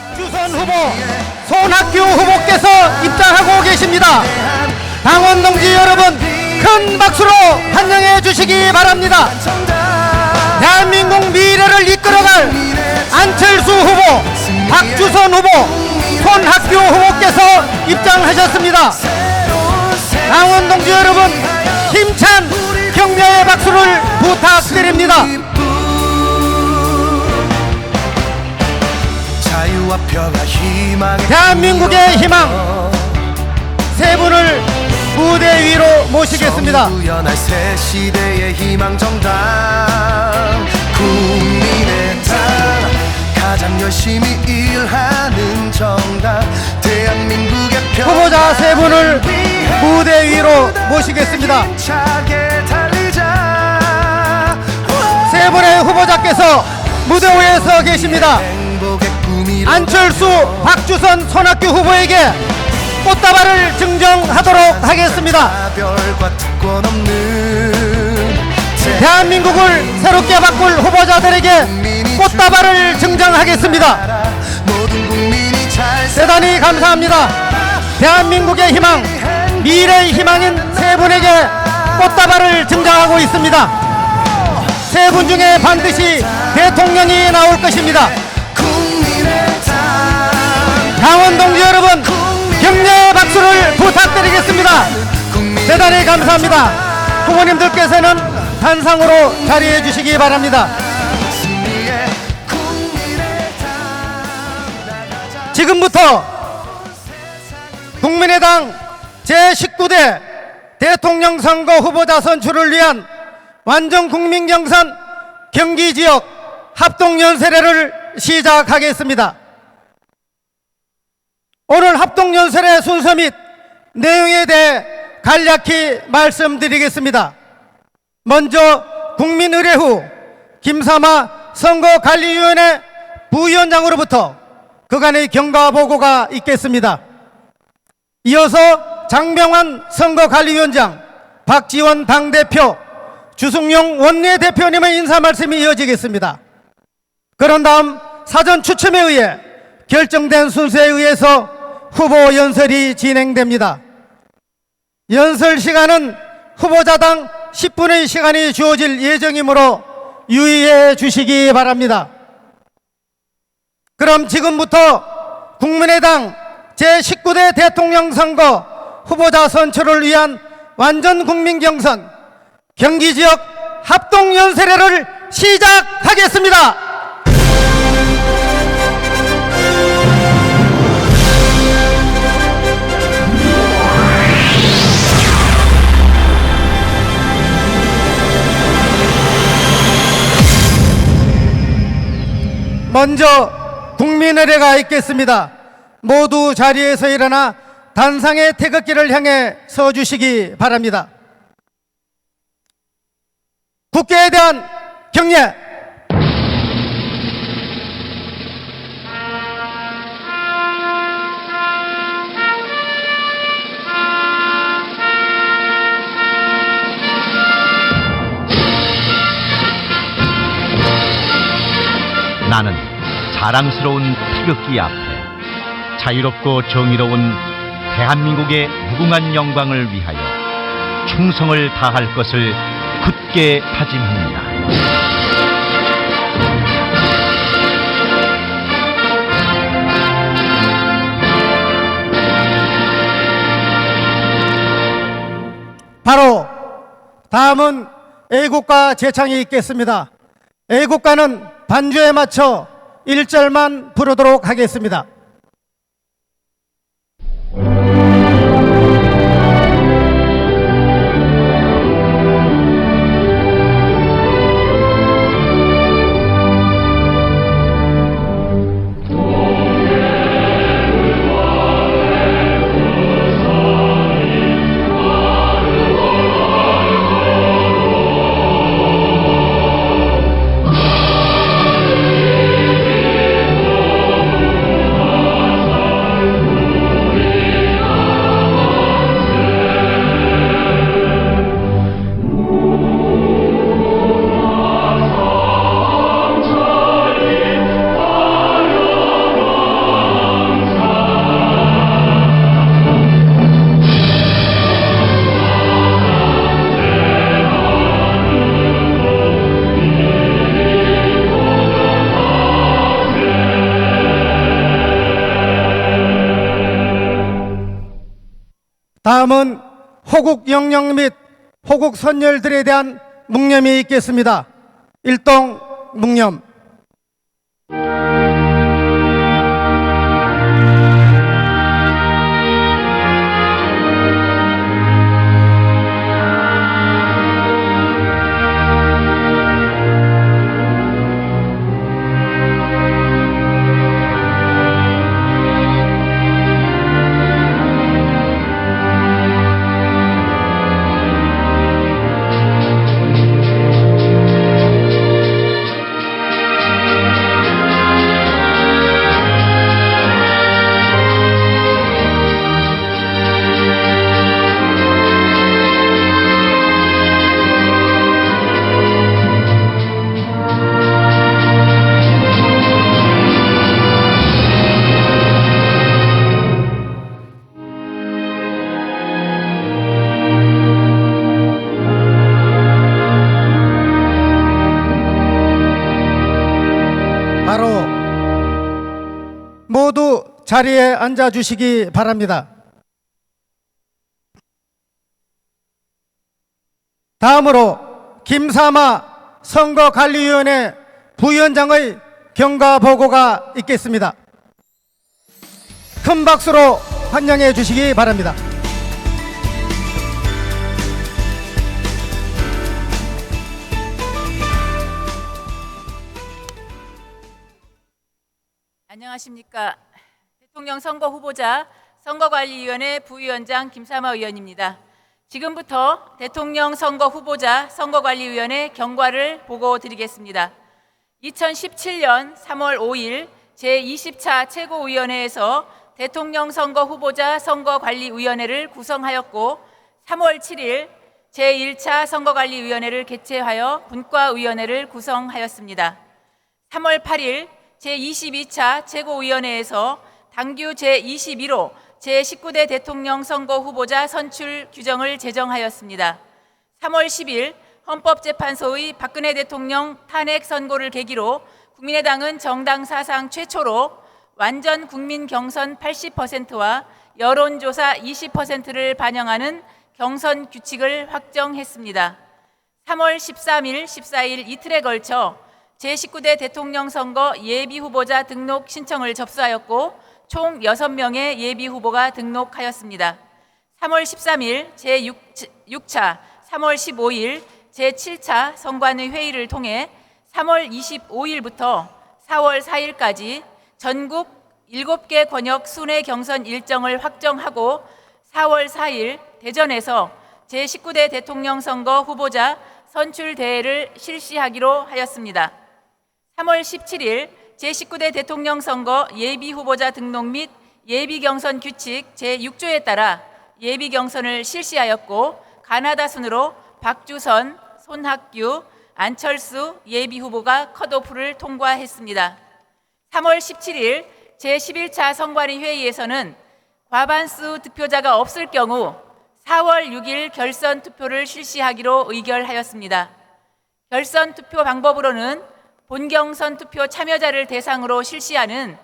박주선 후보, 손학규 후보께서 입장하고 계십니다. 당원 동지 여러분, 큰 박수로 환영해 주시기 바랍니다. 대한민국 미래를 이끌어갈 안철수 후보, 박주선 후보, 손학규 후보께서 입장하셨습니다. 당원 동지 여러분, 힘찬 격려의 박수를 부탁드립니다. 대한민국의 희망 세 분을 무대 위로 모시겠습니다. 새 시대의 희망 정당 국민의당 가장 열심히 일하는 정당 대한민국의 후보자 세 분을 무대 위로 모시겠습니다. 세 분의 후보자께서 무대 위에 서 계십니다. 안철수, 박주선, 손학규 후보에게 꽃다발을 증정하도록 하겠습니다. 대한민국을 새롭게 바꿀 후보자들에게 꽃다발을 증정하겠습니다. 대단히 감사합니다. 대한민국의 희망, 미래의 희망인 세 분에게 꽃다발을 증정하고 있습니다. 세 분 중에 반드시 대통령이 나올 것입니다. 당원 동지 여러분, 격려의 박수를 부탁드리겠습니다. 대단히 감사합니다. 후보님들께서는 단상으로 자리해 주시기 바랍니다. 지금부터 국민의당 제19대 대통령 선거 후보자 선출을 위한 완전국민경선 경기지역 합동연설회를 시작하겠습니다. 오늘 합동연설의 순서 및 내용에 대해 간략히 말씀드리겠습니다. 먼저 국민의례 후 김삼아 선거관리위원회 부위원장으로부터 그간의 경과보고가 있겠습니다. 이어서 장병환 선거관리위원장, 박지원 당대표, 주승용 원내대표님의 인사 말씀이 이어지겠습니다. 그런 다음 사전 추첨에 의해 결정된 순서에 의해서 후보 연설이 진행됩니다. 연설 시간은 후보자당 10분의 시간이 주어질 예정이므로 유의해 주시기 바랍니다. 그럼 지금부터 국민의당 제19대 대통령 선거 후보자 선출을 위한 완전국민경선 경기지역 합동연설회를 시작하겠습니다. 먼저 국민의례가 있겠습니다. 모두 자리에서 일어나 단상의 태극기를 향해 서주시기 바랍니다. 국회에 대한 경례. 나는 자랑스러운 태극기 앞에 자유롭고 정의로운 대한민국의 무궁한 영광을 위하여 충성을 다할 것을 굳게 다짐합니다. 바로 다음은 애국가 제창이 있겠습니다. 애국가는 반주에 맞춰 1절만 부르도록 하겠습니다. 다음은 호국 영령 및 호국 선열들에 대한 묵념이 있겠습니다. 일동 묵념. 바로 모두 자리에 앉아 주시기 바랍니다. 다음으로 김사마 선거관리위원회 부위원장의 경과 보고가 있겠습니다. 큰 박수로 환영해 주시기 바랍니다. 안녕하십니까. 대통령 선거 후보자 선거관리위원회 부위원장 김사마 의원입니다. 지금부터 대통령 선거 후보자 선거관리위원회 경과를 보고 드리겠습니다. 2017년 3월 5일 제20차 최고위원회에서 대통령 선거 후보자 선거관리위원회를 구성하였고 3월 7일 제1차 선거관리위원회를 개최하여 분과위원회를 구성하였습니다. 3월 8일 제22차 최고위원회에서 당규 제21호 제19대 대통령 선거 후보자 선출 규정을 제정하였습니다. 3월 10일 헌법재판소의 박근혜 대통령 탄핵 선고를 계기로 국민의당은 정당 사상 최초로 완전 국민 경선 80%와 여론조사 20%를 반영하는 경선 규칙을 확정했습니다. 3월 13일, 14일 이틀에 걸쳐 제19대 대통령 선거 예비후보자 등록 신청을 접수하였고 총 6명의 예비후보가 등록하였습니다. 3월 13일 제6차, 3월 15일 제7차 선관위 회의를 통해 3월 25일부터 4월 4일까지 전국 7개 권역 순회 경선 일정을 확정하고 4월 4일 대전에서 제19대 대통령 선거 후보자 선출 대회를 실시하기로 하였습니다. 3월 17일 제19대 대통령 선거 예비후보자 등록 및 예비경선 규칙 제6조에 따라 예비경선을 실시하였고 가나다 순으로 박주선, 손학규, 안철수 예비후보가 컷오프를 통과했습니다. 3월 17일 제11차 선관위 회의에서는 과반수 득표자가 없을 경우 4월 6일 결선 투표를 실시하기로 의결하였습니다. 결선 투표 방법으로는 본경선 투표 참여자를 대상으로 실시하는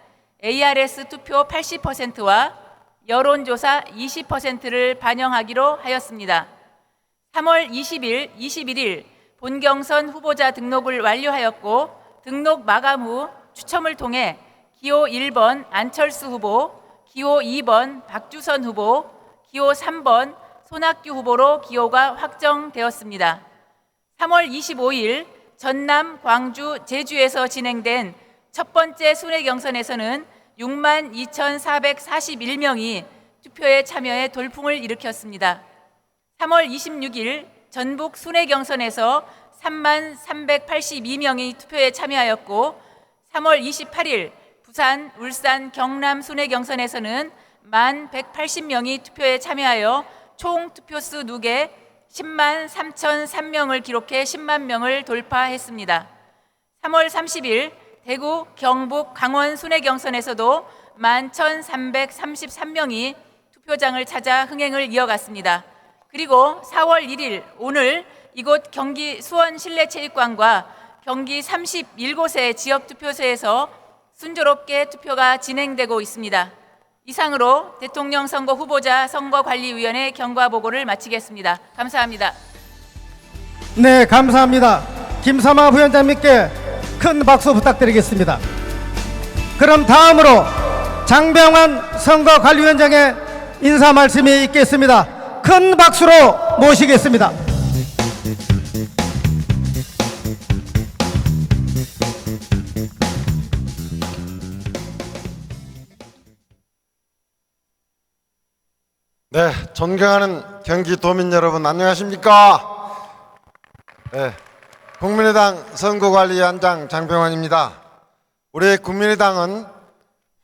ARS 투표 80%와 여론조사 20%를 반영하기로 하였습니다. 3월 20일, 21일 본경선 후보자 등록을 완료하였고 등록 마감 후 추첨을 통해 기호 1번 안철수 후보, 기호 2번 박주선 후보, 기호 3번 손학규 후보로 기호가 확정되었습니다. 3월 25일 전남, 광주, 제주에서 진행된 첫 번째 순회 경선에서는 62,441명이 투표에 참여해 돌풍을 일으켰습니다. 3월 26일 전북 순회 경선에서 33,382명이 투표에 참여하였고 3월 28일 부산, 울산, 경남 순회 경선에서는 11,180명이 투표에 참여하여 총 투표수 누계 103,003명을 기록해 10만 명을 돌파했습니다. 3월 30일 대구, 경북, 강원 순회 경선에서도 11,333명이 투표장을 찾아 흥행을 이어갔습니다. 그리고 4월 1일 오늘 이곳 경기 수원 실내체육관과 경기 31곳의 지역투표소에서 순조롭게 투표가 진행되고 있습니다. 이상으로 대통령 선거 후보자 선거관리위원회 경과 보고를 마치겠습니다. 감사합니다. 네, 감사합니다. 김삼아 부위원장님께 큰 박수 부탁드리겠습니다. 그럼 다음으로 장병환 선거관리위원장의 인사 말씀이 있겠습니다. 큰 박수로 모시겠습니다. 네, 존경하는 경기도민 여러분 안녕하십니까? 네, 국민의당 선거관리위원장 장병환입니다. 우리 국민의당은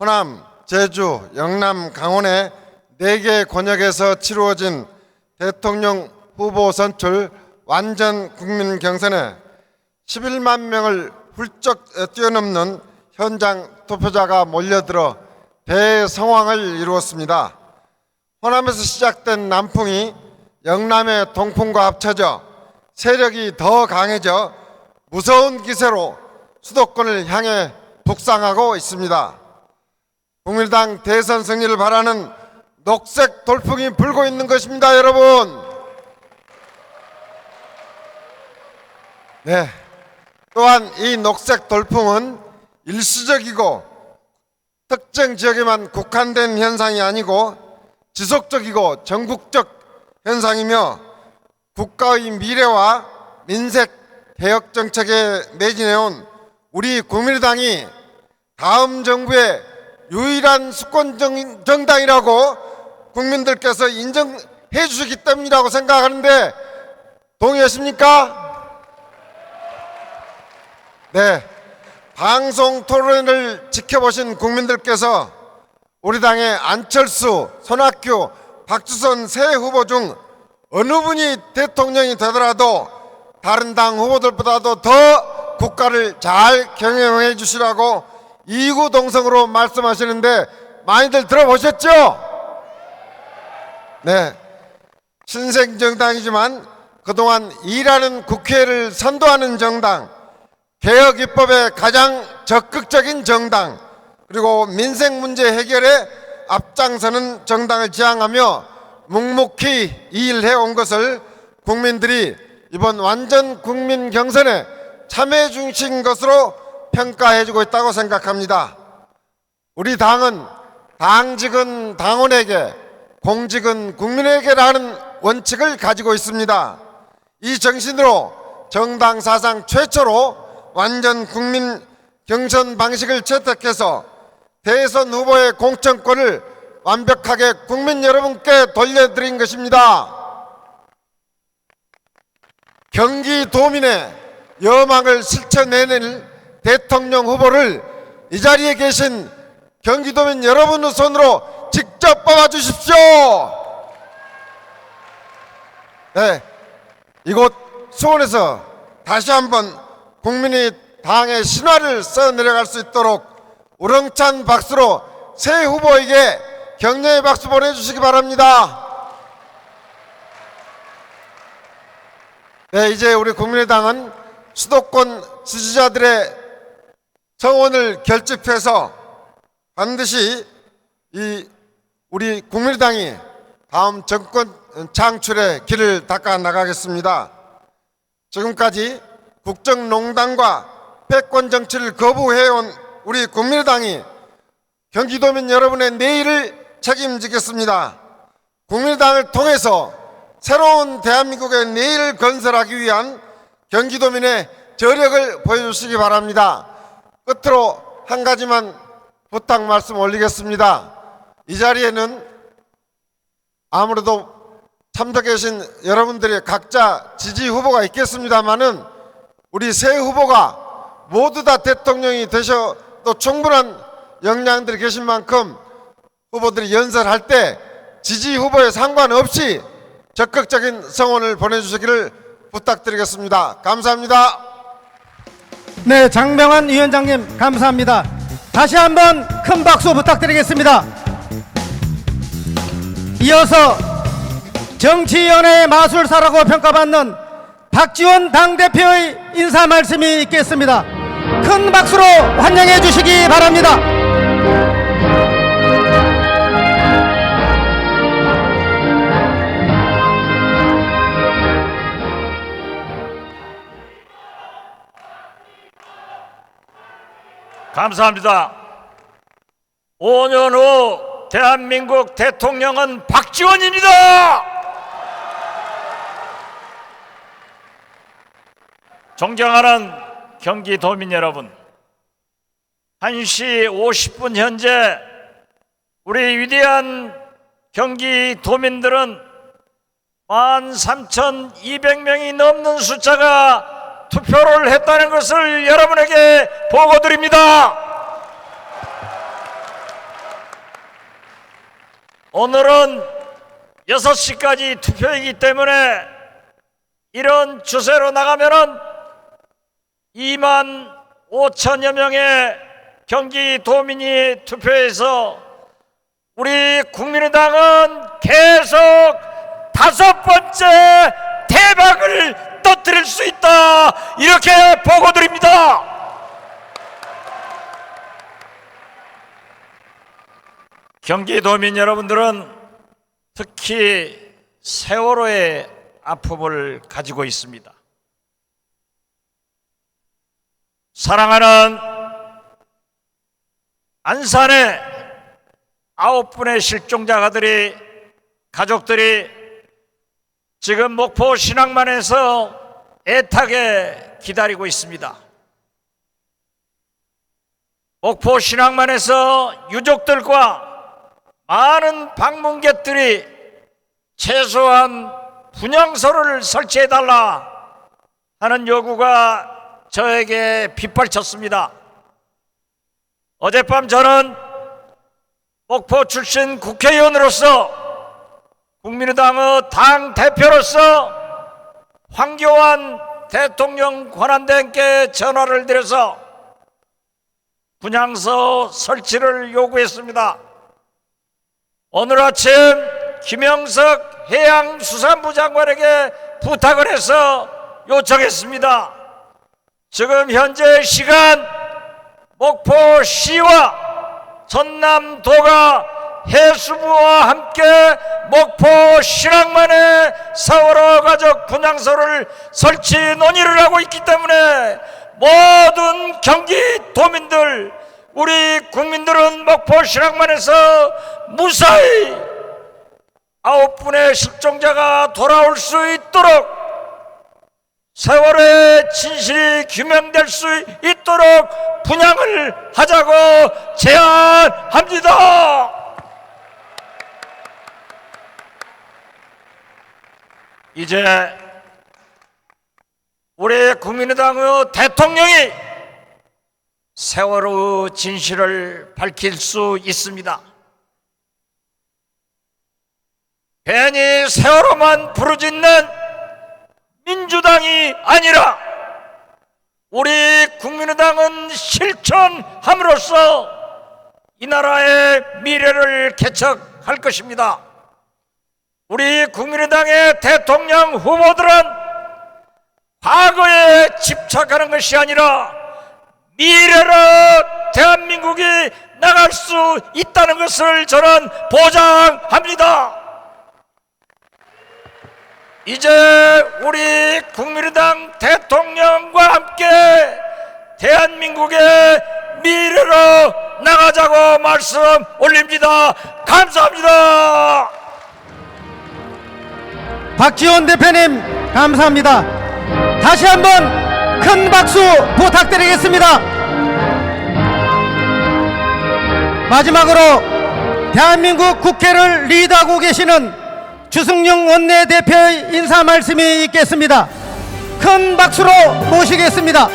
호남, 제주, 영남, 강원의 4개 권역에서 치루어진 대통령 후보 선출 완전 국민 경선에 11만 명을 훌쩍 뛰어넘는 현장 투표자가 몰려들어 대성황을 이루었습니다. 호남에서 시작된 남풍이 영남의 동풍과 합쳐져 세력이 더 강해져 무서운 기세로 수도권을 향해 북상하고 있습니다. 국민의당 대선 승리를 바라는 녹색 돌풍이 불고 있는 것입니다, 여러분. 네, 또한 이 녹색 돌풍은 일시적이고 특정 지역에만 국한된 현상이 아니고 지속적이고 전국적 현상이며 국가의 미래와 민생 개혁 정책에 매진해온 우리 국민의당이 다음 정부의 유일한 수권 정당이라고 국민들께서 인정해 주시기 때문이라고 생각하는데 동의하십니까? 네, 방송 토론을 지켜보신 국민들께서 우리 당의 안철수, 손학규, 박주선 세 후보 중 어느 분이 대통령이 되더라도 다른 당 후보들보다도 더 국가를 잘 경영해 주시라고 이구동성으로 말씀하시는데 많이들 들어보셨죠? 네, 신생정당이지만 그동안 일하는 국회를 선도하는 정당, 개혁 입법에 가장 적극적인 정당, 그리고 민생 문제 해결에 앞장서는 정당을 지향하며 묵묵히 일해 온 것을 국민들이 이번 완전 국민 경선에 참여 중심 것으로 평가해주고 있다고 생각합니다. 우리 당은 당직은 당원에게, 공직은 국민에게라는 원칙을 가지고 있습니다. 이 정신으로 정당 사상 최초로 완전 국민 경선 방식을 채택해서 대선 후보의 공천권을 완벽하게 국민 여러분께 돌려드린 것입니다. 경기도민의 여망을 실천해낼 대통령 후보를 이 자리에 계신 경기도민 여러분의 손으로 직접 뽑아주십시오. 네, 이곳 수원에서 다시 한번 국민이 당의 신화를 써내려갈 수 있도록 우렁찬 박수로 새 후보에게 격려의 박수 보내주시기 바랍니다. 네, 이제 우리 국민의당은 수도권 지지자들의 성원을 결집해서 반드시 우리 국민의당이 다음 정권 창출의 길을 닦아 나가겠습니다. 지금까지 국정농단과 패권 정치를 거부해온 우리 국민의당이 경기도민 여러분의 내일을 책임지겠습니다. 국민의당을 통해서 새로운 대한민국의 내일을 건설하기 위한 경기도민의 저력을 보여주시기 바랍니다. 끝으로 한 가지만 부탁 말씀 올리겠습니다. 이 자리에는 아무래도 참석해 계신 여러분들의 각자 지지 후보가 있겠습니다마는 우리 새 후보가 모두 다 대통령이 되셔도 충분한 역량들이 계신 만큼 후보들이 연설할 때 지지 후보에 상관없이 적극적인 성원을 보내주시기를 부탁드리겠습니다. 감사합니다. 네, 장병환 위원장님 감사합니다. 다시 한번 큰 박수 부탁드리겠습니다. 이어서 정치연예의 마술사라고 평가받는 박지원 당대표의 인사 말씀이 있겠습니다. 큰 박수로 환영해 주시기 바랍니다. 감사합니다. 5년 후 대한민국 대통령은 박지원입니다. 존경하는 경기도민 여러분, 1시 50분 현재 우리 위대한 경기도민들은 13,200명이 넘는 숫자가 투표를 했다는 것을 여러분에게 보고드립니다. 오늘은 6시까지 투표이기 때문에 이런 추세로 나가면은 2만 5천여 명의 경기도민이 투표해서 우리 국민의당은 계속 5번째 대박을 터뜨릴 수 있다, 이렇게 보고드립니다. 경기도민 여러분들은 특히 세월호의 아픔을 가지고 있습니다. 사랑하는 안산의 9분의 실종자가들이, 가족들이 지금 목포 신항만에서 애타게 기다리고 있습니다. 목포 신항만에서 유족들과 많은 방문객들이 최소한 분향소를 설치해달라 하는 요구가 저에게 빗발쳤습니다. 어젯밤 저는 목포 출신 국회의원으로서, 국민의당의 당 대표로서 황교안 대통령 권한대행께 전화를 드려서 분향소 설치를 요구했습니다. 오늘 아침 김영석 해양수산부 장관에게 부탁을 해서 요청했습니다. 지금 현재 시간 목포시와 전남도가 해수부와 함께 목포 신항만에 세월호 가족 분향소를 설치 논의를 하고 있기 때문에 모든 경기도민들, 우리 국민들은 목포 신항만에서 무사히 9분의 실종자가 돌아올 수 있도록, 세월호의 진실이 규명될 수 있도록 분향을 하자고 제안합니다. 이제 우리 국민의당의 대통령이 세월호 진실을 밝힐 수 있습니다. 괜히 세월호만 부르짖는 민주당이 아니라 우리 국민의당은 실천함으로써 이 나라의 미래를 개척할 것입니다. 우리 국민의당의 대통령 후보들은 과거에 집착하는 것이 아니라 미래로 대한민국이 나갈 수 있다는 것을 저는 보장합니다. 이제 우리 국민의당 대통령과 함께 대한민국의 미래로 나가자고 말씀 올립니다. 감사합니다. 박지원 대표님 감사합니다. 다시 한번 큰 박수 부탁드리겠습니다. 마지막으로 대한민국 국회를 리드하고 계시는 주승용 원내대표의 인사 말씀이 있겠습니다. 큰 박수로 모시겠습니다.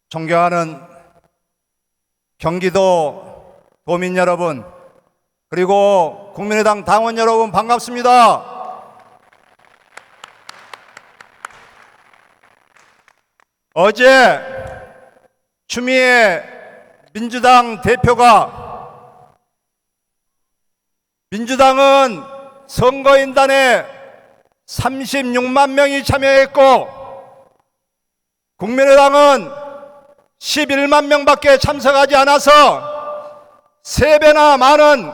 존경하는 경기도 도민 여러분, 그리고 국민의당 당원 여러분, 반갑습니다. 어제 추미애 민주당 대표가 민주당은 선거인단에 36만 명이 참여했고 국민의당은 11만 명밖에 참석하지 않아서 3배나 많은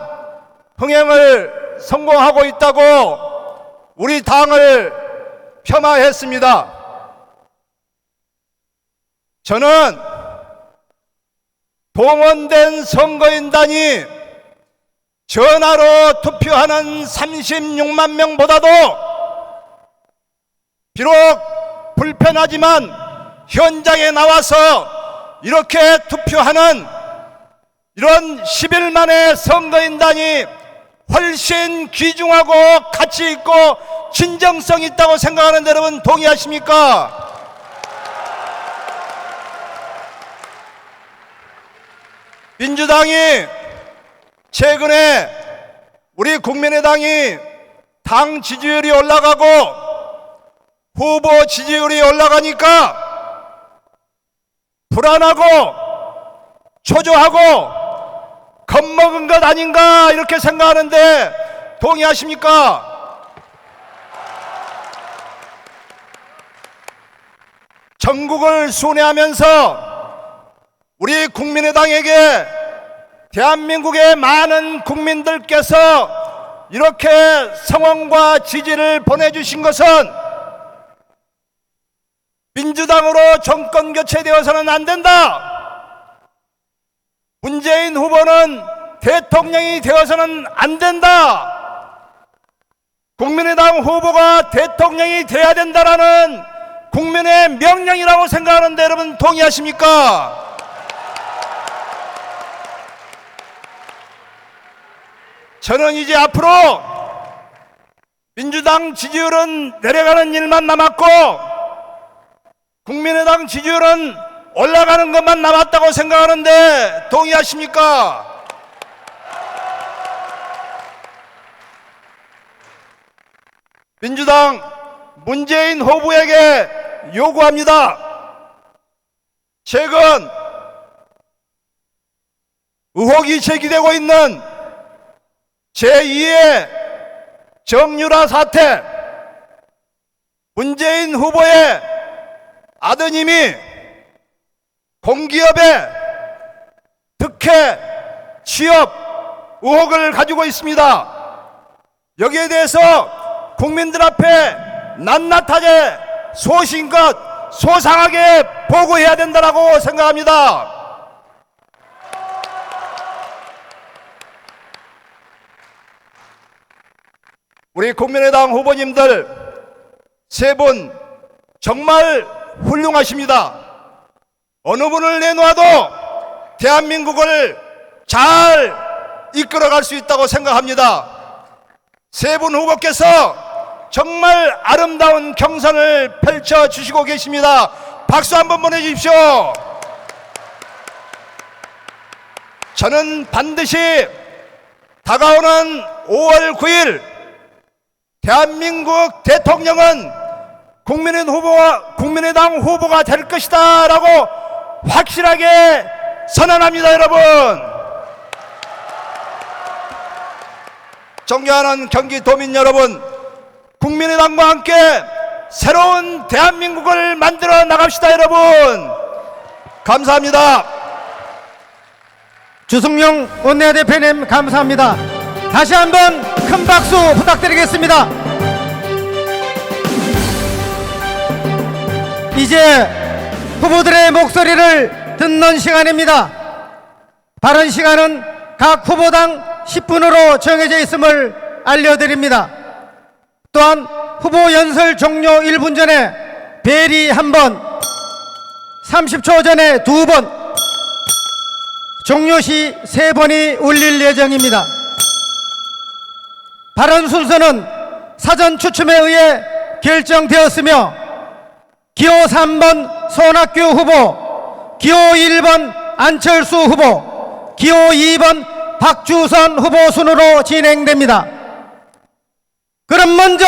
흥행을 성공하고 있다고 우리 당을 폄하했습니다. 저는 동원된 선거인단이 전화로 투표하는 36만 명보다도 비록 불편하지만 현장에 나와서 이렇게 투표하는 이런 11만의 선거인단이 훨씬 귀중하고 가치 있고 진정성 있다고 생각하는데 여러분 동의하십니까? 민주당이 최근에 우리 국민의당이 당 지지율이 올라가고 후보 지지율이 올라가니까 불안하고 초조하고 겁먹은 것 아닌가 이렇게 생각하는데 동의하십니까? 전국을 순회하면서 우리 국민의당에게 대한민국의 많은 국민들께서 이렇게 성원과 지지를 보내주신 것은 민주당으로 정권 교체되어서는 안 된다. 문재인 후보는 대통령이 되어서는 안 된다. 국민의당 후보가 대통령이 돼야 된다라는 국민의 명령이라고 생각하는데 여러분 동의하십니까? 저는 이제 앞으로 민주당 지지율은 내려가는 일만 남았고 국민의당 지지율은 올라가는 것만 남았다고 생각하는데 동의하십니까? 민주당 문재인 후보에게 요구합니다. 최근 의혹이 제기되고 있는 제2의 정유라 사태, 문재인 후보의 아드님이 공기업의 특혜 취업 의혹을 가지고 있습니다. 여기에 대해서 국민들 앞에 낱낱하게 소신껏 소상하게 보고해야 된다고 생각합니다. 우리 국민의당 후보님들 세 분 정말 훌륭하십니다. 어느 분을 내놓아도 대한민국을 잘 이끌어갈 수 있다고 생각합니다. 세 분 후보께서 정말 아름다운 경선을 펼쳐주시고 계십니다. 박수 한번 보내주십시오. 저는 반드시 다가오는 5월 9일 대한민국 대통령은 국민의당 후보가 될 것이다 라고 확실하게 선언합니다. 여러분, 존경하는 경기도민 여러분, 국민의당과 함께 새로운 대한민국을 만들어 나갑시다. 여러분, 감사합니다. 주승용 원내대표님 감사합니다. 다시 한번 큰 박수 부탁드리겠습니다. 이제 후보들의 목소리를 듣는 시간입니다. 발언 시간은 각 후보당 10분으로 정해져 있음을 알려드립니다. 또한 후보 연설 종료 1분 전에 벨이 1번, 30초 전에 2번, 종료 시 3번이 울릴 예정입니다. 발언 순서는 사전 추첨에 의해 결정되었으며 기호 3번 손학규 후보, 기호 1번 안철수 후보, 기호 2번 박주선 후보 순으로 진행됩니다. 그럼 먼저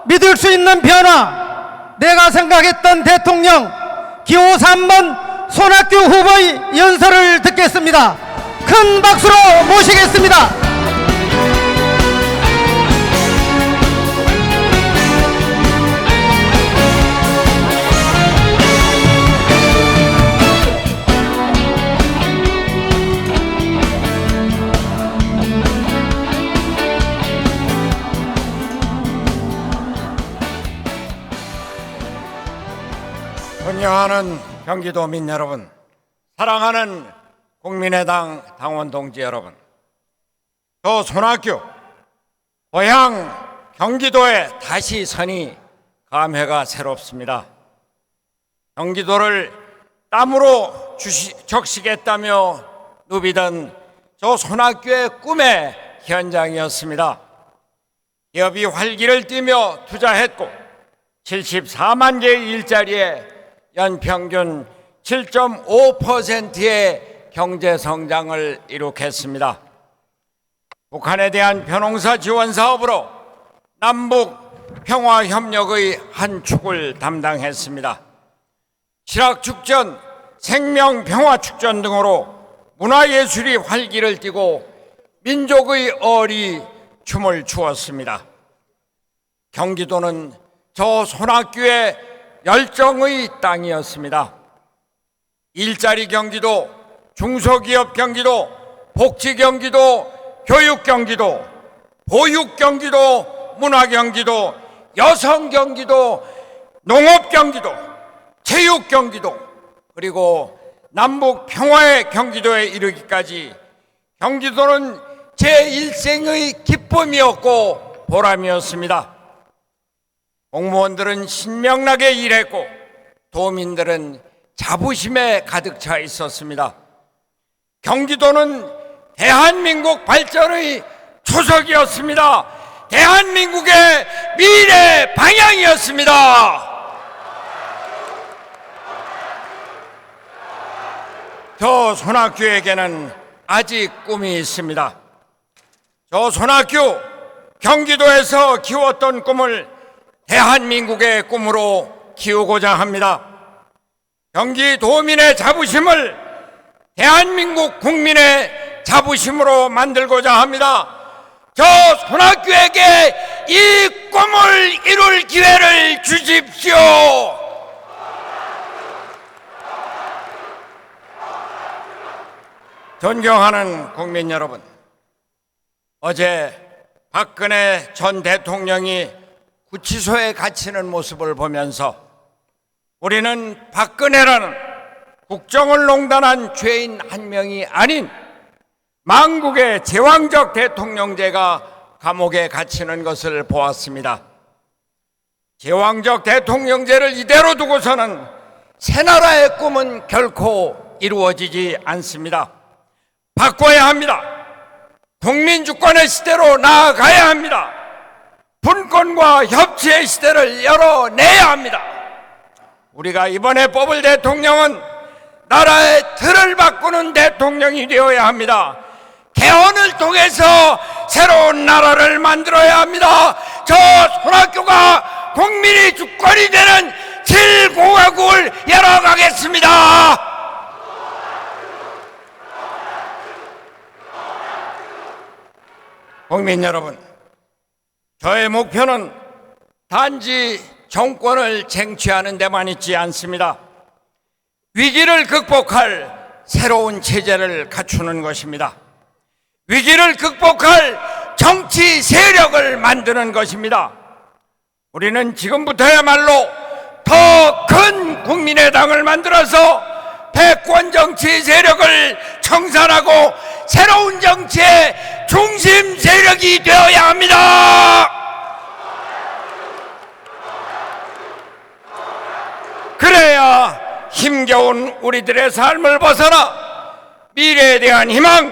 믿을 수 있는 변화, 내가 생각했던 대통령 기호 3번 손학규 후보의 연설을 듣겠습니다. 큰 박수로 모시겠습니다. 존경하는 경기도민 여러분, 사랑하는 국민의당 당원 동지 여러분, 저 손학규 고향 경기도에 다시 선이 감회가 새롭습니다. 경기도를 땀으로 적시겠다며 누비던 저 손학규의 꿈의 현장이었습니다. 기업이 활기를 띠며 투자했고 74만 개의 일자리에 연평균 7.5%의 경제 성장을 이룩했습니다. 북한에 대한 변홍사 지원 사업으로 남북 평화 협력의 한 축을 담당했습니다. 실학축전, 생명평화축전 등으로 문화예술이 활기를 띠고 민족의 어리 춤을 추었습니다. 경기도는 저 손학규의 열정의 땅이었습니다. 일자리 경기도, 중소기업 경기도, 복지 경기도, 교육 경기도, 보육 경기도, 문화 경기도, 여성 경기도, 농업 경기도, 체육 경기도, 그리고 남북 평화의 경기도에 이르기까지 경기도는 제 일생의 기쁨이었고 보람이었습니다. 공무원들은 신명나게 일했고 도민들은 자부심에 가득 차 있었습니다. 경기도는 대한민국 발전의 초석이었습니다. 대한민국의 미래 방향이었습니다. 저 손학규에게는 아직 꿈이 있습니다. 저 손학규 경기도에서 키웠던 꿈을 대한민국의 꿈으로 키우고자 합니다. 경기도민의 자부심을 대한민국 국민의 자부심으로 만들고자 합니다. 저 손학규에게 이 꿈을 이룰 기회를 주십시오. 존경하는 국민 여러분, 어제 박근혜 전 대통령이 구치소에 갇히는 모습을 보면서 우리는 박근혜라는 국정을 농단한 죄인 한 명이 아닌 망국의 제왕적 대통령제가 감옥에 갇히는 것을 보았습니다. 제왕적 대통령제를 이대로 두고서는 새나라의 꿈은 결코 이루어지지 않습니다. 바꿔야 합니다. 국민주권의 시대로 나아가야 합니다. 분권과 협치의 시대를 열어내야 합니다. 우리가 이번에 뽑을 대통령은 나라의 틀을 바꾸는 대통령이 되어야 합니다. 개헌을 통해서 새로운 나라를 만들어야 합니다. 저 손학규가 국민의 주권이 되는 7공화국을 열어가겠습니다. 국민 여러분, 저의 목표는 단지 정권을 쟁취하는 데만 있지 않습니다. 위기를 극복할 새로운 체제를 갖추는 것입니다. 위기를 극복할 정치 세력을 만드는 것입니다. 우리는 지금부터야말로 더 큰 국민의당을 만들어서 패권 정치 세력을 청산하고 새로운 정치의 중심 세력이 되어야 합니다. 그래야 힘겨운 우리들의 삶을 벗어나 미래에 대한 희망,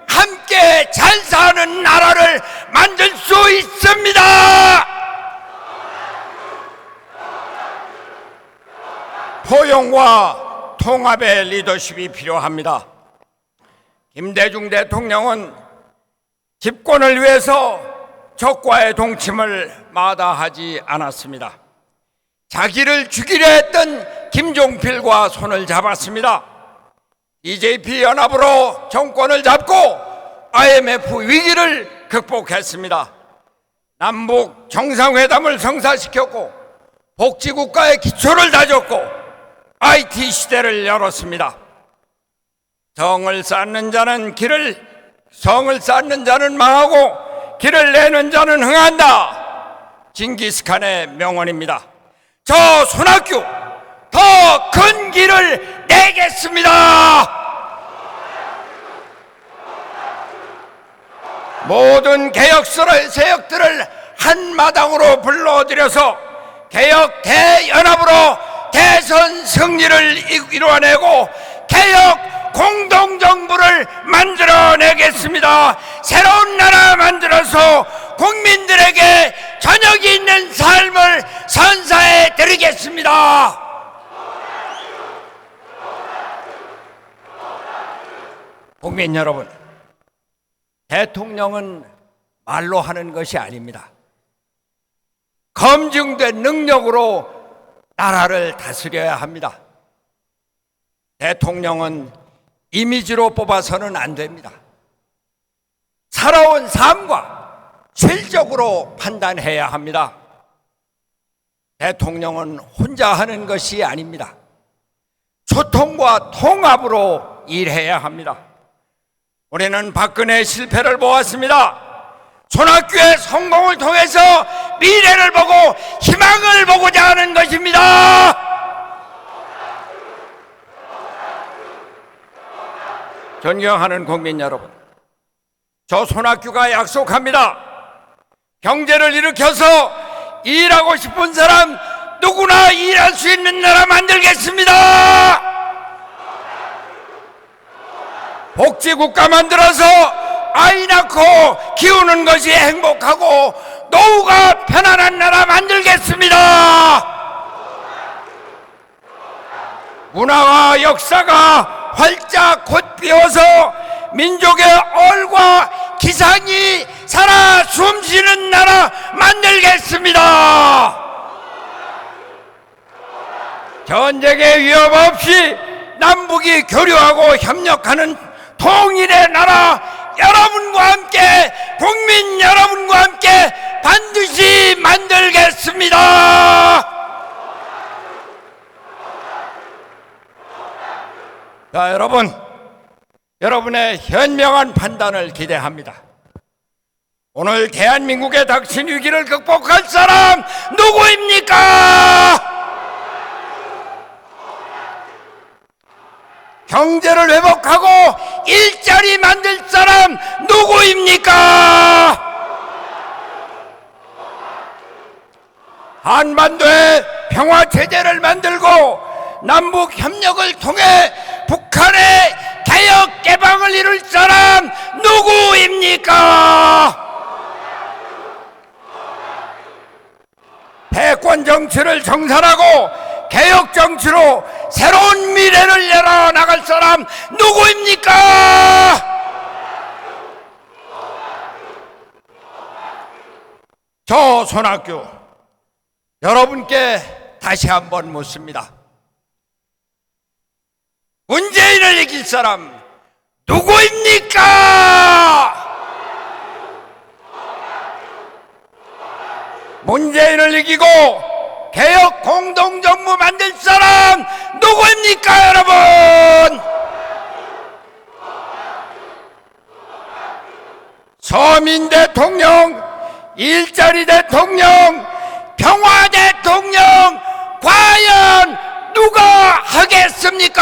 함께 잘 사는 나라를 만들 수 있습니다. 포용과 통합의 리더십이 필요합니다. 김대중 대통령은 집권을 위해서 적과의 동침을 마다하지 않았습니다. 자기를 죽이려 했던 김종필과 손을 잡았습니다. DJP 연합으로 정권을 잡고 IMF 위기를 극복했습니다. 남북 정상회담을 성사시켰고 복지국가의 기초를 다졌고 IT 시대를 열었습니다. 성을 쌓는 자는 망하고 길을 내는 자는 흥한다. 징기스칸의 명언입니다. 저 손학규 더 큰 길을 내겠습니다. 모든 개혁세력들을 한마당으로 불러들여서 개혁 대연합으로 대선 승리를 이루어내고 개혁 공동정부를 만들어내겠습니다. 새로운 나라 만들어서 국민들에게 저녁이 있는 삶을 선사해 드리겠습니다. 국민 여러분, 대통령은 말로 하는 것이 아닙니다. 검증된 능력으로 나라를 다스려야 합니다. 대통령은 이미지로 뽑아서는 안 됩니다. 살아온 삶과 실적으로 판단해야 합니다. 대통령은 혼자 하는 것이 아닙니다. 소통과 통합으로 일해야 합니다. 우리는 박근혜의 실패를 보았습니다. 손학규의 성공을 통해서 미래를 보고 희망을 보고자 하는 것입니다. 존경하는 국민 여러분, 저 손학규가 약속합니다. 경제를 일으켜서 일하고 싶은 사람 누구나 일할 수 있는 나라 만들겠습니다. 복지국가 만들어서 아이 낳고 키우는 것이 행복하고 노후가 편안한 나라 만들겠습니다. 문화와 역사가 활짝 꽃피어서 민족의 얼과 기상이 살아 숨쉬는 나라 만들겠습니다. 전쟁의 위협 없이 남북이 교류하고 협력하는 통일의 나라, 여러분과 함께, 국민 여러분과 함께 반드시 만들겠습니다. 자, 여러분의 현명한 판단을 기대합니다. 오늘 대한민국에 닥친 위기를 극복할 사람 누구입니까? 경제를 회복하고 일자리 만들 사람 누구입니까? 한반도에 평화체제를 만들고 남북 협력을 통해 북한의 개혁 개방을 이룰 사람 누구입니까? 패권 정치를 정산하고 개혁 정치로 새로운 미래를 열어나갈 사람 누구입니까? 저 손학규, 여러분께 다시 한번 묻습니다. 문재인을 이길 사람 누구입니까? 문재인을 이기고 개혁 공동정부 만들 사람 누구입니까, 여러분? 서민 대통령, 일자리 대통령, 평화 대통령, 과연 누가 하겠습니까?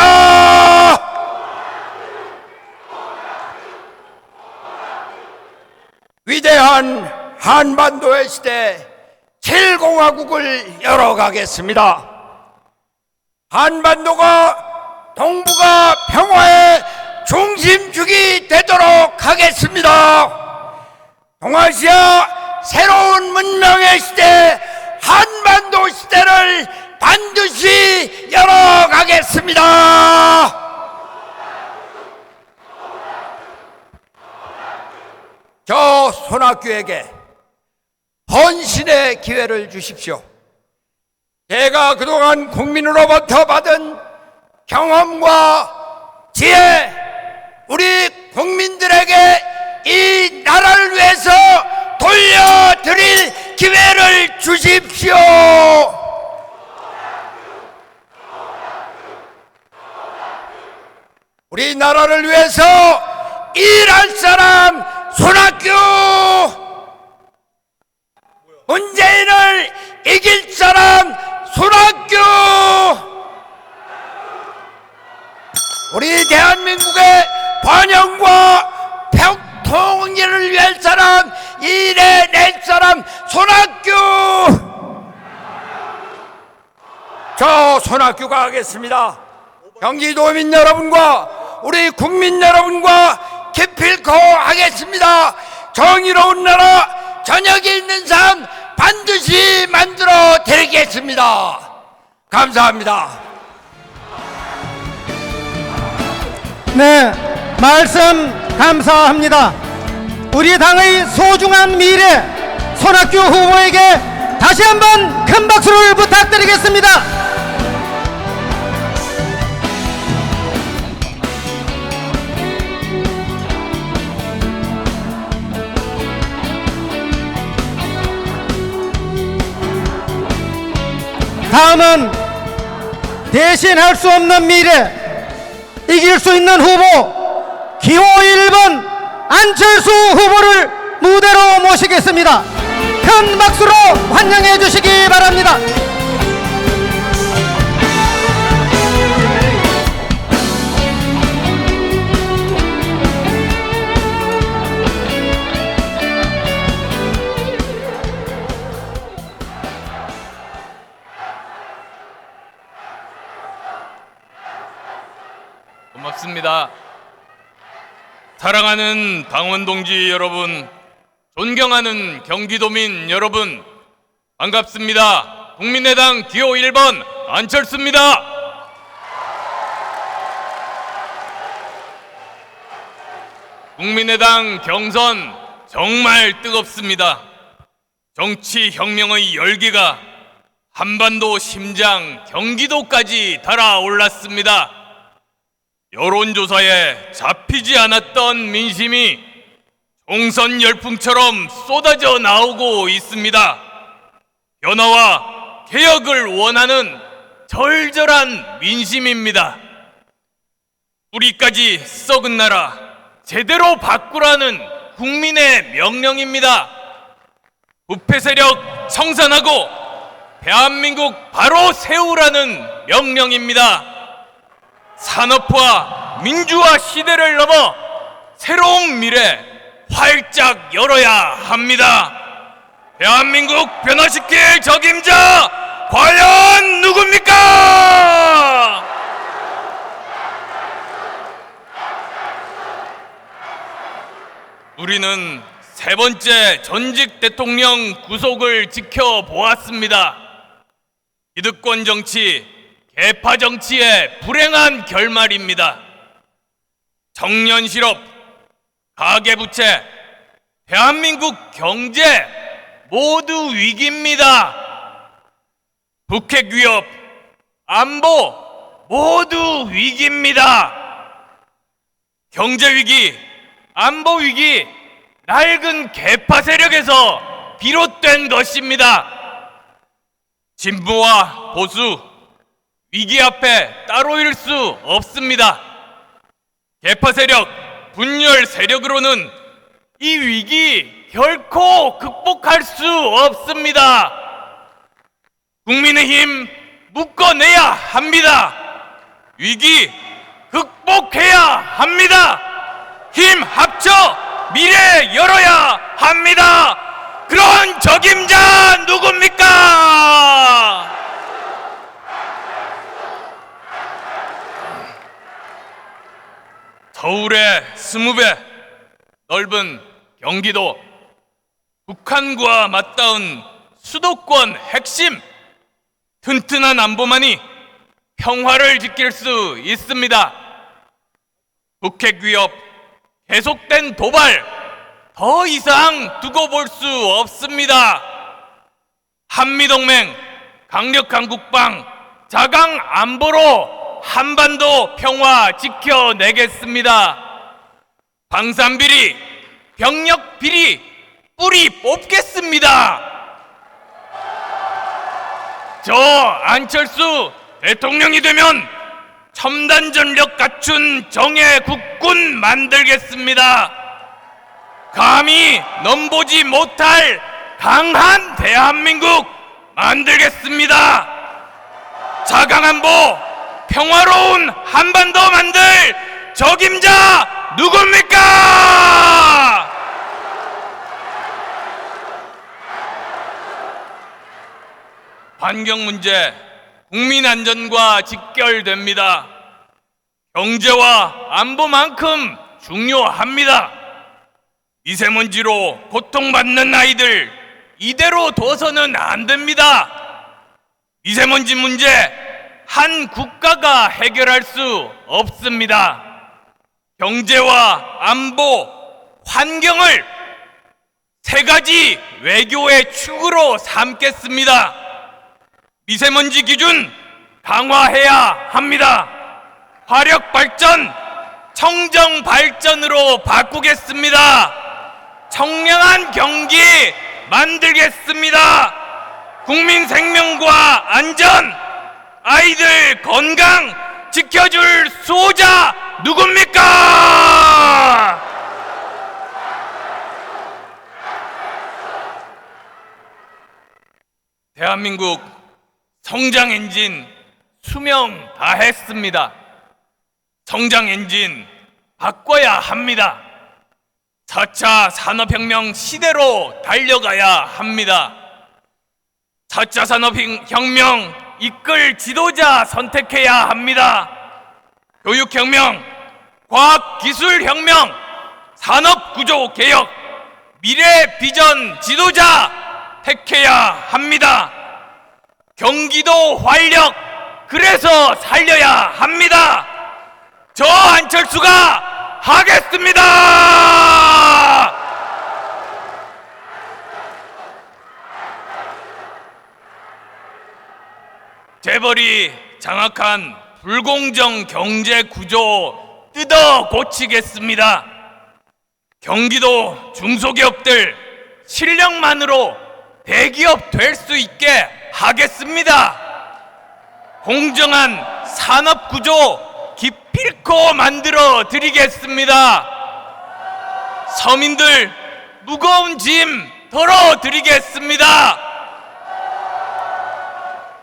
위대한 한반도의 시대 7공화국을 열어가겠습니다. 한반도가 동북아 평화의 중심축이 되도록 하겠습니다. 동아시아 새로운 문명의 시대, 한반도 시대를 반드시 열어가겠습니다. 저 손학규에게 헌신의 기회를 주십시오. 제가 그동안 국민으로부터 받은 경험과 지혜, 우리 국민들에게 이 나라를 위해서 돌려드릴 기회를 주십시오. 우리 나라를 위해서 일할 사람 손학규, 문재인을 이길 사람 손학규, 우리 대한민국의 번영과 통일을 위할 사람, 일해낼 사람 손학규. 저 손학규가 하겠습니다. 경기도민 여러분과 우리 국민 여러분과 기필코 하겠습니다. 정의로운 나라, 저녁에 있는 삶 반드시 만들어 드리겠습니다. 감사합니다. 네, 말씀 감사합니다. 우리 당의 소중한 미래 손학규 후보에게 다시 한번 큰 박수를 부탁드리겠습니다. 다음은 대신할 수 없는 미래, 이길 수 있는 후보 기호 1번 안철수 후보를 무대로 모시겠습니다. 큰 박수로 환영해 주시기 바랍니다. 고맙습니다. 사랑하는 당원 동지 여러분, 존경하는 경기도민 여러분, 반갑습니다. 국민의당 기호 1번 안철수입니다. 국민의당 경선 정말 뜨겁습니다. 정치 혁명의 열기가 한반도 심장 경기도까지 달아올랐습니다. 여론조사에 잡히지 않았던 민심이 총선 열풍처럼 쏟아져 나오고 있습니다. 변화와 개혁을 원하는 절절한 민심입니다. 뿌리까지 썩은 나라 제대로 바꾸라는 국민의 명령입니다. 부패 세력 청산하고 대한민국 바로 세우라는 명령입니다. 산업화, 민주화 시대를 넘어 새로운 미래 활짝 열어야 합니다. 대한민국 변화시킬 적임자 과연 누굽니까? 우리는 세 번째 전직 대통령 구속을 지켜보았습니다. 기득권 정치, 개파 정치의 불행한 결말입니다. 청년 실업, 가계부채, 대한민국 경제 모두 위기입니다. 북핵 위협, 안보 모두 위기입니다. 경제 위기, 안보 위기, 낡은 개파 세력에서 비롯된 것입니다. 진보와 보수, 위기 앞에 따로 일 수 없습니다. 개파 세력, 분열 세력으로는 이 위기 결코 극복할 수 없습니다. 국민의힘 묶어내야 합니다. 위기 극복해야 합니다. 힘 합쳐 미래 열어야 합니다. 그런 적임자 누굽니까? 서울의 20배 넓은 경기도, 북한과 맞닿은 수도권 핵심, 튼튼한 안보만이 평화를 지킬 수 있습니다. 북핵 위협, 계속된 도발, 더 이상 두고 볼 수 없습니다. 한미동맹, 강력한 국방, 자강 안보로 한반도 평화 지켜내겠습니다. 방산비리, 병력비리 뿌리 뽑겠습니다. 저 안철수 대통령이 되면 첨단 전력 갖춘 정예 국군 만들겠습니다. 감히 넘보지 못할 강한 대한민국 만들겠습니다. 자강안보, 평화로운 한반도 만들 적임자 누굽니까? 환경 문제, 국민 안전과 직결됩니다. 경제와 안보만큼 중요합니다. 미세먼지로 고통받는 아이들 이대로 둬서는 안 됩니다. 미세먼지 문제 한 국가가 해결할 수 없습니다. 경제와 안보, 환경을 세 가지 외교의 축으로 삼겠습니다. 미세먼지 기준 강화해야 합니다. 화력 발전, 청정 발전으로 바꾸겠습니다. 청량한 경기 만들겠습니다. 국민 생명과 안전, 아이들 건강 지켜줄 수호자 누굽니까? 대한민국 성장 엔진 수명 다 했습니다. 성장 엔진 바꿔야 합니다. 4차 산업혁명 시대로 달려가야 합니다. 4차 산업혁명 이끌 지도자 선택해야 합니다. 교육혁명, 과학기술혁명, 산업구조 개혁, 미래 비전 지도자 택해야 합니다. 경기도 활력, 그래서 살려야 합니다. 저 안철수가 하겠습니다. 재벌이 장악한 불공정 경제 구조 뜯어 고치겠습니다. 경기도 중소기업들 실력만으로 대기업 될 수 있게 하겠습니다. 공정한 산업 구조 기필코 만들어 드리겠습니다. 서민들 무거운 짐 덜어 드리겠습니다.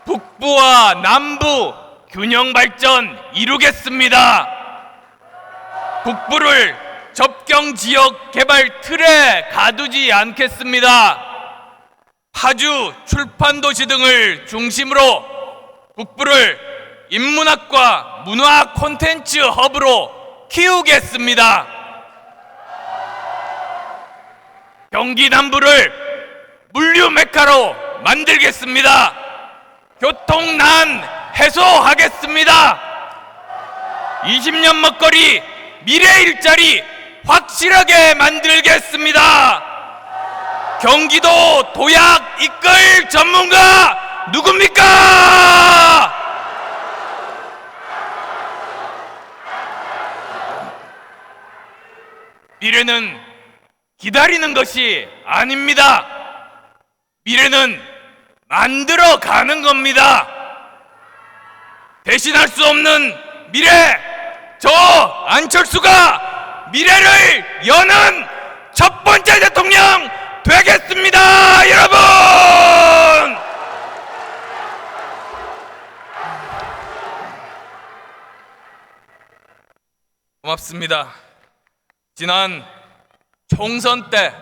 북부와 남부 균형 발전 이루겠습니다. 북부를 접경 지역 개발 틀에 가두지 않겠습니다. 파주, 출판도시 등을 중심으로 북부를 인문학과 문화 콘텐츠 허브로 키우겠습니다. 경기 남부를 물류 메카로 만들겠습니다. 교통난 해소하겠습니다. 20년 먹거리 미래 일자리 확실하게 만들겠습니다. 경기도 도약 이끌 전문가 누굽니까? 미래는 기다리는 것이 아닙니다. 미래는 만들어 가는 겁니다. 대신할 수 없는 미래, 저 안철수가 미래를 여는 첫 번째 대통령 되겠습니다, 여러분! 고맙습니다. 지난 총선 때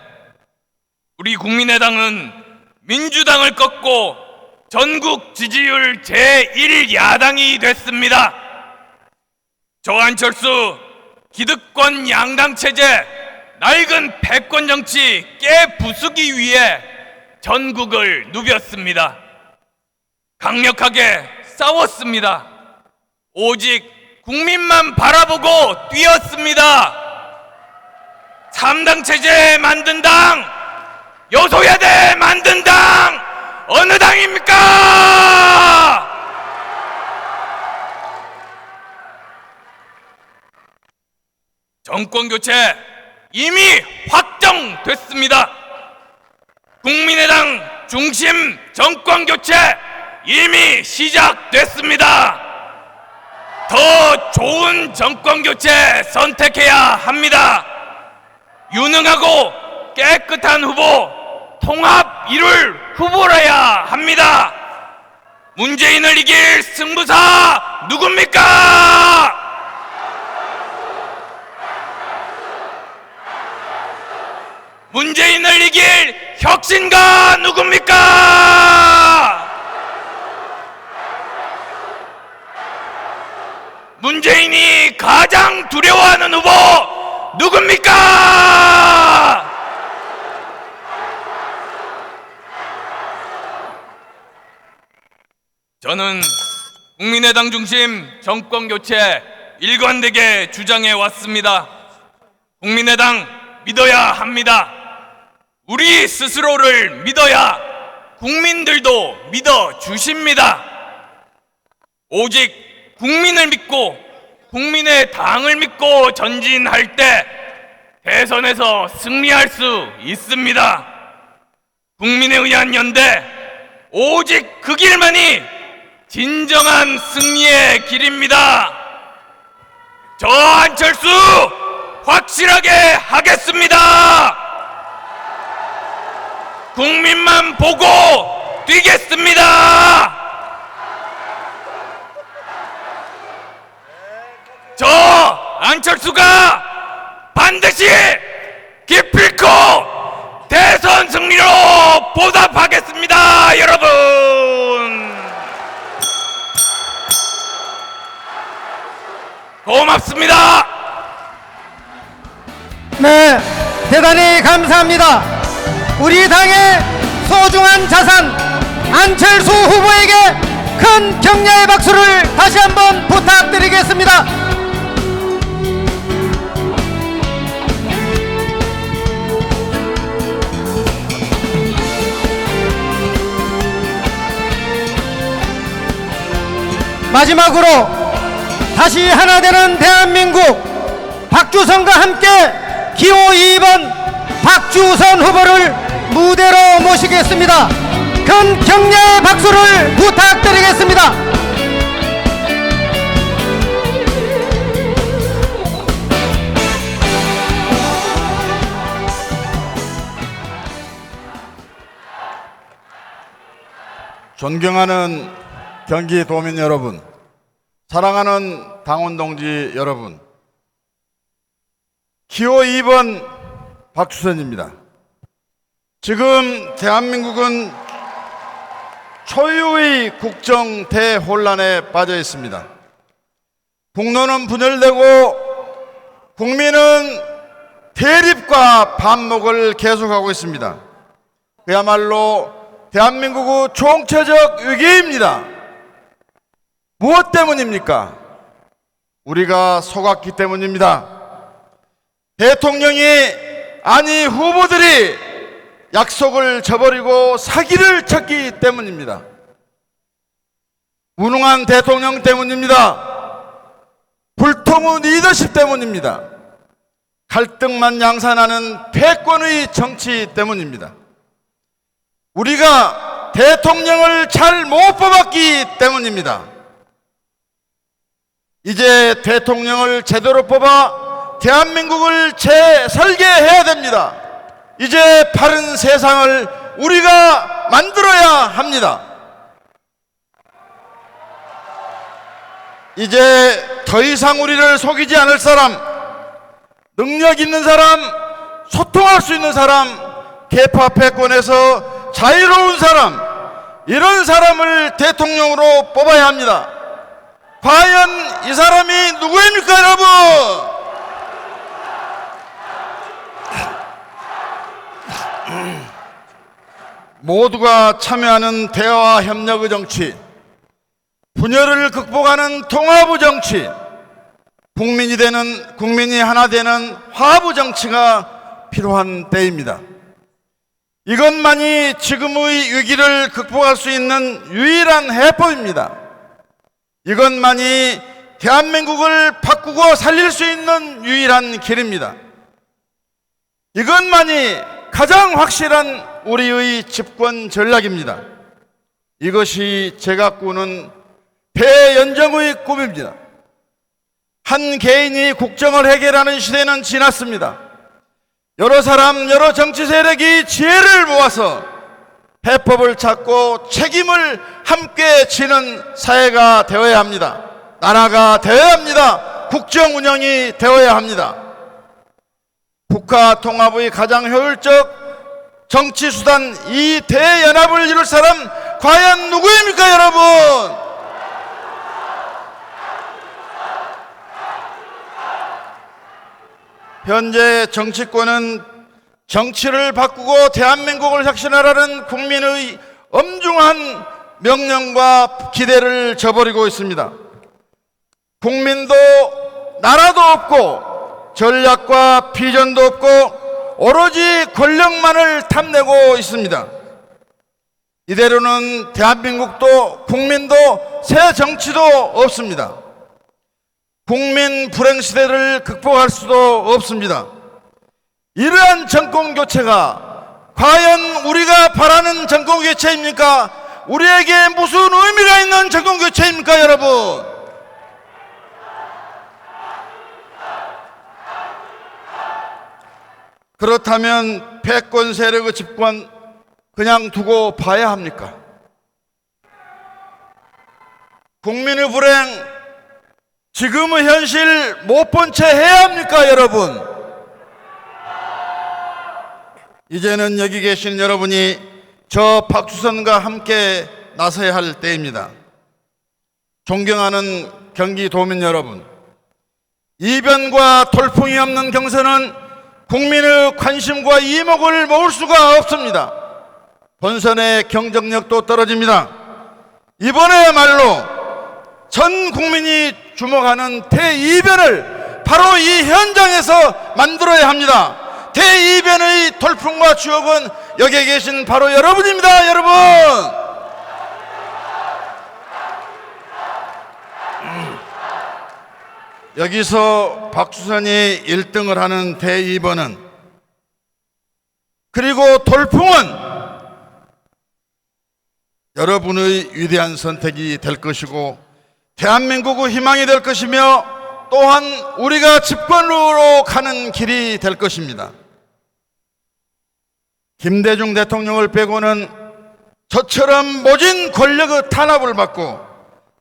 우리 국민의당은 민주당을 꺾고 전국 지지율 제1야당이 됐습니다. 저 안철수 기득권 양당 체제, 낡은 패권 정치 깨부수기 위해 전국을 누볐습니다. 강력하게 싸웠습니다. 오직 국민만 바라보고 뛰었습니다. 3당 체제 만든 당, 여소야대 만든 당, 어느 당입니까? 정권 교체 이미 확정됐습니다. 국민의당 중심 정권 교체 이미 시작됐습니다. 더 좋은 정권 교체 선택해야 합니다. 유능하고 깨끗한 후보, 통합 이룰 후보라야 합니다. 문재인을 이길 승부사 누굽니까? 문재인을 이길 혁신가 누굽니까? 문재인이 가장 두려워하는 후보 누굽니까? 저는 국민의당 중심 정권 교체 일관되게 주장해 왔습니다. 국민의당 믿어야 합니다. 우리 스스로를 믿어야 국민들도 믿어 주십니다. 오직 국민을 믿고 국민의 당을 믿고 전진할 때 대선에서 승리할 수 있습니다. 국민에 의한 연대, 오직 그 길만이 진정한 승리의 길입니다. 저 안철수 확실하게 하겠습니다. 국민만 보고 뛰겠습니다. 저 안철수가 반드시 기필코 대선 승리로 보답하겠습니다, 여러분. 고맙습니다. 네, 대단히 감사합니다. 우리 당의 소중한 자산 안철수 후보에게 큰 격려의 박수를 다시 한번 부탁드리겠습니다. 마지막으로 다시 하나 되는 대한민국 박주선과 함께 기호 2번 박주선 후보를 무대로 모시겠습니다. 큰 격려의 박수를 부탁드리겠습니다. 존경하는 경기도민 여러분, 사랑하는 당원 동지 여러분, 기호 2번 박주선입니다. 지금 대한민국은 초유의 국정 대혼란에 빠져 있습니다. 국론은 분열되고 국민은 대립과 반목을 계속하고 있습니다. 그야말로 대한민국의 총체적 위기입니다. 무엇 때문입니까? 우리가 속았기 때문입니다. 대통령이 아니 후보들이 약속을 저버리고 사기를 쳤기 때문입니다. 무능한 대통령 때문입니다. 불통의 리더십 때문입니다. 갈등만 양산하는 패권의 정치 때문입니다. 우리가 대통령을 잘 못 뽑았기 때문입니다. 이제 대통령을 제대로 뽑아 대한민국을 재설계해야 됩니다. 이제 바른 세상을 우리가 만들어야 합니다. 이제 더 이상 우리를 속이지 않을 사람, 능력 있는 사람, 소통할 수 있는 사람, 계파 패권에서 자유로운 사람, 이런 사람을 대통령으로 뽑아야 합니다. 과연 이 사람이 누구입니까, 여러분? 모두가 참여하는 대화 협력의 정치, 분열을 극복하는 통합의 정치, 국민이 하나 되는 화합의 정치가 필요한 때입니다. 이것만이 지금의 위기를 극복할 수 있는 유일한 해법입니다. 이것만이 대한민국을 바꾸고 살릴 수 있는 유일한 길입니다. 이것만이 가장 확실한 우리의 집권 전략입니다. 이것이 제가 꾸는 배연정의 꿈입니다. 한 개인이 국정을 해결하는 시대는 지났습니다. 여러 사람, 여러 정치 세력이 지혜를 모아서 해법을 찾고 책임을 함께 지는 사회가 되어야 합니다. 나라가 되어야 합니다. 국정 운영이 되어야 합니다. 국가 통합의 가장 효율적 정치수단 이 대연합을 이룰 사람 과연 누구입니까, 여러분? 현재 정치권은 정치를 바꾸고 대한민국을 혁신하라는 국민의 엄중한 명령과 기대를 저버리고 있습니다. 국민도 나라도 없고 전략과 비전도 없고 오로지 권력만을 탐내고 있습니다. 이대로는 대한민국도 국민도 새 정치도 없습니다. 국민 불행 시대를 극복할 수도 없습니다. 이러한 정권 교체가 과연 우리가 바라는 정권 교체입니까? 우리에게 무슨 의미가 있는 정권 교체입니까, 여러분? 그렇다면 패권 세력의 집권 그냥 두고 봐야 합니까? 국민의 불행 지금의 현실 못 본 채 해야 합니까, 여러분? 이제는 여기 계신 여러분이 저 박주선과 함께 나서야 할 때입니다. 존경하는 경기도민 여러분, 이변과 돌풍이 없는 경선은 국민의 관심과 이목을 모을 수가 없습니다. 본선의 경쟁력도 떨어집니다. 이번에야말로 전 국민이 주목하는 대이변을 바로 이 현장에서 만들어야 합니다. 대이변의 돌풍과 추억은 여기에 계신 바로 여러분입니다, 여러분. 여기서 박주선이 1등을 하는 대이변은, 그리고 돌풍은 여러분의 위대한 선택이 될 것이고 대한민국의 희망이 될 것이며 또한 우리가 집권으로 가는 길이 될 것입니다. 김대중 대통령을 빼고는 저처럼 모진 권력의 탄압을 받고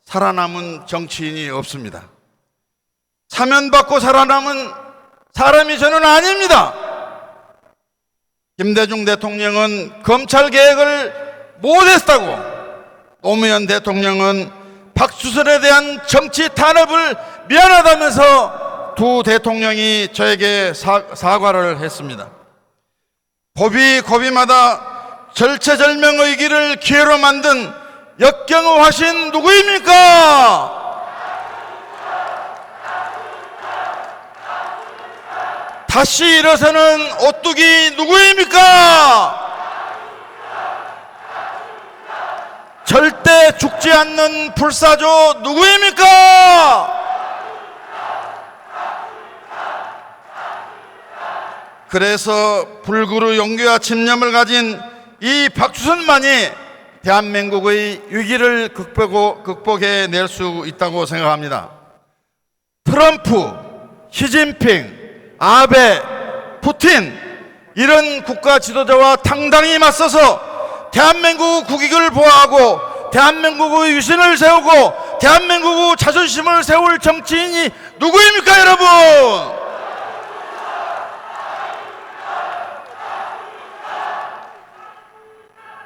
살아남은 정치인이 없습니다. 사면받고 살아남은 사람이 저는 아닙니다. 김대중 대통령은 검찰 개혁을 못했다고, 노무현 대통령은 박주선에 대한 정치 탄압을 미안하다면서 두 대통령이 저에게 사과를 했습니다. 고비고비마다 절체절명의 길을 기회로 만든 역경의 화신 누구입니까? 다시 일어서는 오뚜기 누구입니까? 절대 죽지 않는 불사조 누구입니까? 그래서 불구의 용기와 집념을 가진 이 박주선만이 대한민국의 위기를 극복해낼 수 있다고 생각합니다. 트럼프, 시진핑, 아베, 푸틴 이런 국가 지도자와 당당히 맞서서 대한민국 국익을 보호하고 대한민국의 위신을 세우고 대한민국의 자존심을 세울 정치인이 누구입니까, 여러분?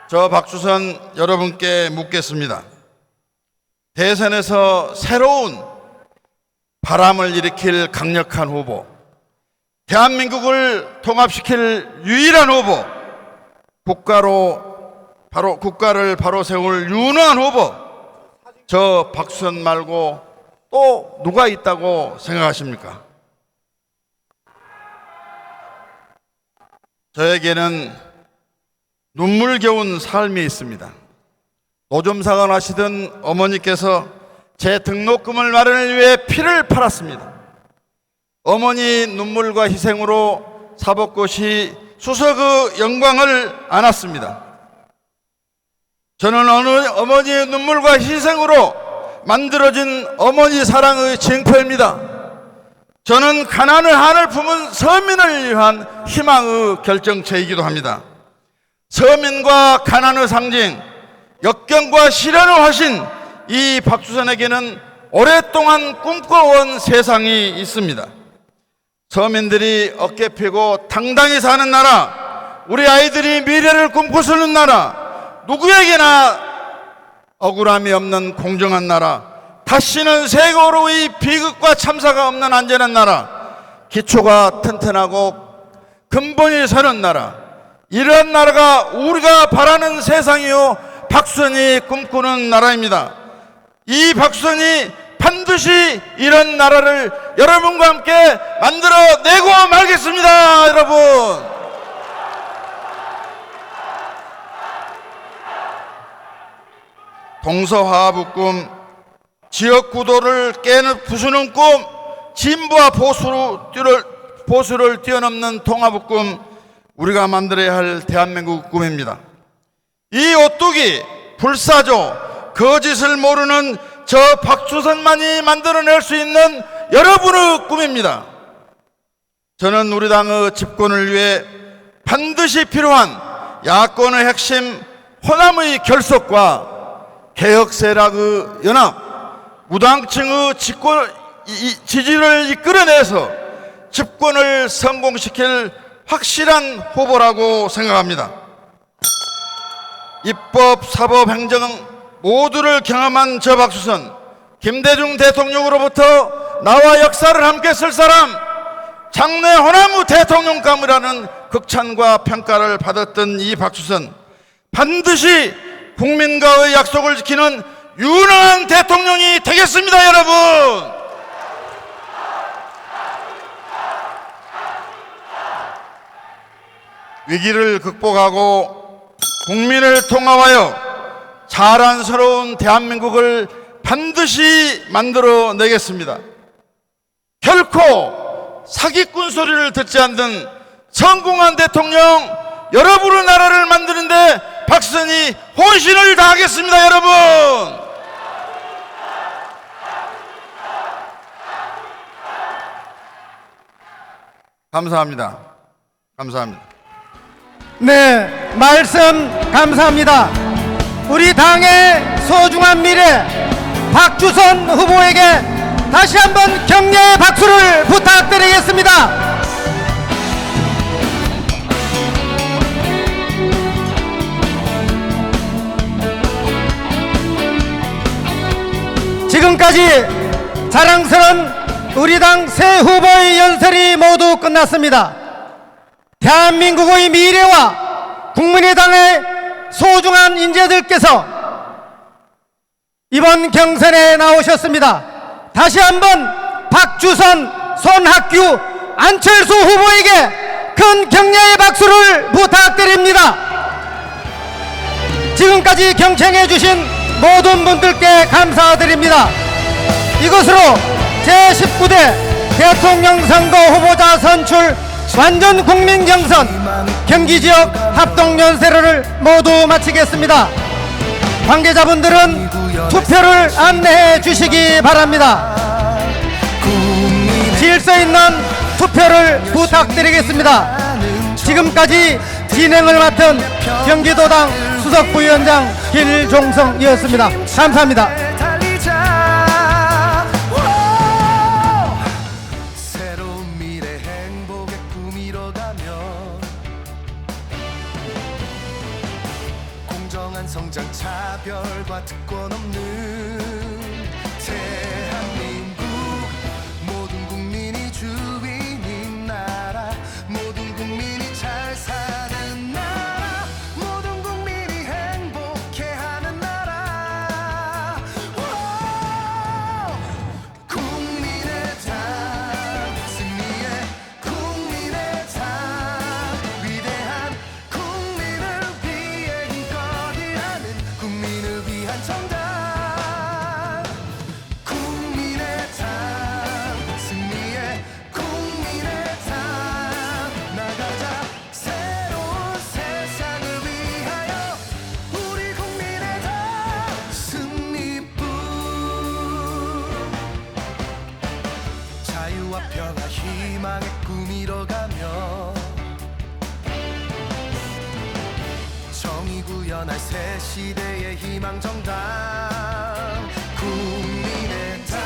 저 박주선 여러분께 묻겠습니다. 대선에서 새로운 바람을 일으킬 강력한 후보, 대한민국을 통합시킬 유일한 후보, 국가를 바로 세울 유능한 후보, 저 박주선 말고 또 누가 있다고 생각하십니까? 저에게는 눈물겨운 삶이 있습니다. 노점상을 하시던 어머니께서 제 등록금을 마련을 위해 피를 팔았습니다. 어머니 눈물과 희생으로 사법고시 수석의 영광을 안았습니다. 저는 어머니의 눈물과 희생으로 만들어진 어머니 사랑의 징표입니다. 저는 가난의 한을 품은 서민을 위한 희망의 결정체이기도 합니다. 서민과 가난의 상징, 역경과 실현을 하신 이 박주선에게는 오랫동안 꿈꿔온 세상이 있습니다. 서민들이 어깨 펴고 당당히 사는 나라, 우리 아이들이 미래를 꿈꾸는 나라, 누구에게나 억울함이 없는 공정한 나라, 다시는 세월호의 비극과 참사가 없는 안전한 나라, 기초가 튼튼하고 근본이 서는 나라, 이러한 나라가 우리가 바라는 세상이요 박수선이 꿈꾸는 나라입니다. 이 박수선이 반드시 이런 나라를 여러분과 함께 만들어내고 말겠습니다. 여러분, 동서화합의 꿈, 지역구도를 부수는 꿈, 진보와 보수를 뛰어넘는 통합의 꿈, 우리가 만들어야 할 대한민국 꿈입니다. 이 오뚜기, 불사조, 거짓을 모르는 저 박주선만이 만들어낼 수 있는 여러분의 꿈입니다. 저는 우리 당의 집권을 위해 반드시 필요한 야권의 핵심 호남의 결속과 개혁 세력의 연합, 무당층의 지지를 이끌어내서 집권을 성공시킬 확실한 후보라고 생각합니다. 입법, 사법, 행정 모두를 경험한 저 박수선, 김대중 대통령으로부터 나와 역사를 함께 쓸 사람, 장래 호남의 대통령감이라는 극찬과 평가를 받았던 이 박수선, 반드시 국민과의 약속을 지키는 유능한 대통령이 되겠습니다. 여러분, 위기를 극복하고 국민을 통합하여 자랑스러운 대한민국을 반드시 만들어내겠습니다. 결코 사기꾼 소리를 듣지 않는 성공한 대통령, 여러분의 나라를 만드는데 박수선이 혼신을 다하겠습니다. 여러분, 감사합니다. 감사합니다. 네, 말씀 감사합니다. 우리 당의 소중한 미래 박주선 후보에게 다시 한번 격려의 박수를 부탁드리겠습니다. 지금까지 자랑스러운 우리 당 새 후보의 연설이 모두 끝났습니다. 대한민국의 미래와 국민의당의 소중한 인재들께서 이번 경선에 나오셨습니다. 다시 한번 박주선, 손학규, 안철수 후보에게 큰 격려의 박수를 부탁드립니다. 지금까지 경청해 주신 모든 분들께 감사드립니다. 이것으로 제19대 대통령 선거 후보자 선출 완전 국민 경선 경기지역 합동연설을 모두 마치겠습니다. 관계자분들은 투표를 안내해 주시기 바랍니다. 질서 있는 투표를 부탁드리겠습니다. 지금까지 진행을 맡은 경기도당 수석부위원장 길종성이었습니다. 감사합니다. 새로운 미래 행복의 꿈 이뤄가며 공정한 성장 차별과 특권 없는 대한민국, 모든 국민이 주인인 나라, 모든 국민이 잘 사는 나라, 모든 국민이 행복해하는 나라. 국민의 당, 승리의 국민의 당, 위대한 국민을 위해 힘껏 일하는 국민을 위한 정당. 국민의 정의 구현할 새 시대의 희망 정당 국민의당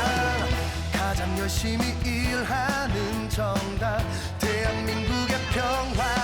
가장 열심히 일하는 정당 대한민국의 평화